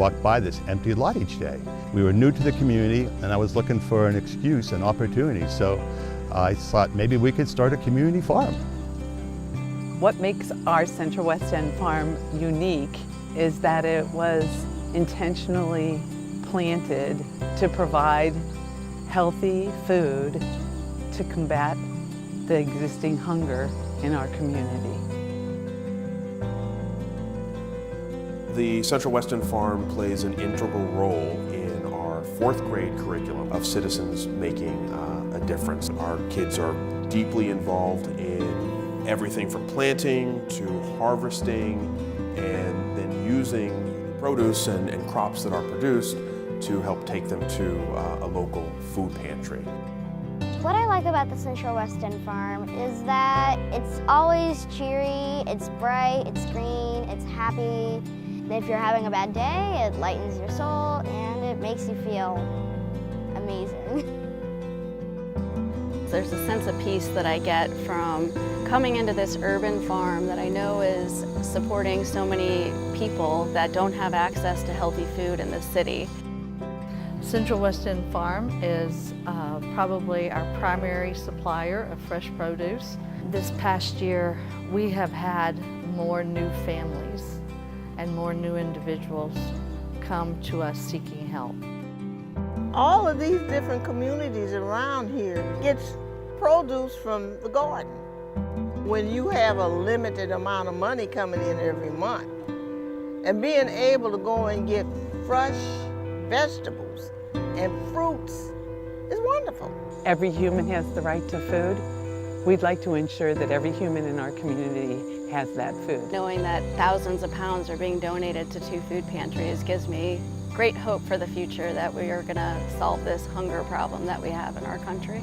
walk by this empty lot each day. We were new to the community, and I was looking for an excuse, an opportunity, so I thought maybe we could start a community farm. What makes our Central West End farm unique is that it was intentionally planted to provide healthy food to combat the existing hunger in our community. The Central West End Farm plays an integral role in our 4th grade curriculum of citizens making a difference. Our kids are deeply involved in everything from planting to harvesting and then using produce and crops that are produced to help take them to a local food pantry. What I like about the Central West End Farm is that it's always cheery, it's bright, it's green, it's happy. If you're having a bad day, it lightens your soul and it makes you feel amazing. There's a sense of peace that I get from coming into this urban farm that I know is supporting so many people that don't have access to healthy food in this city. Central West End Farm is probably our primary supplier of fresh produce. This past year, we have had more new families and more new individuals come to us seeking help. All of these different communities around here gets produce from the garden. When you have a limited amount of money coming in every month, and being able to go and get fresh vegetables and fruits is wonderful. Every human has the right to food. We'd like to ensure that every human in our community has that food. Knowing that thousands of pounds are being donated to 2 food pantries gives me great hope for the future that we are going to solve this hunger problem that we have in our country.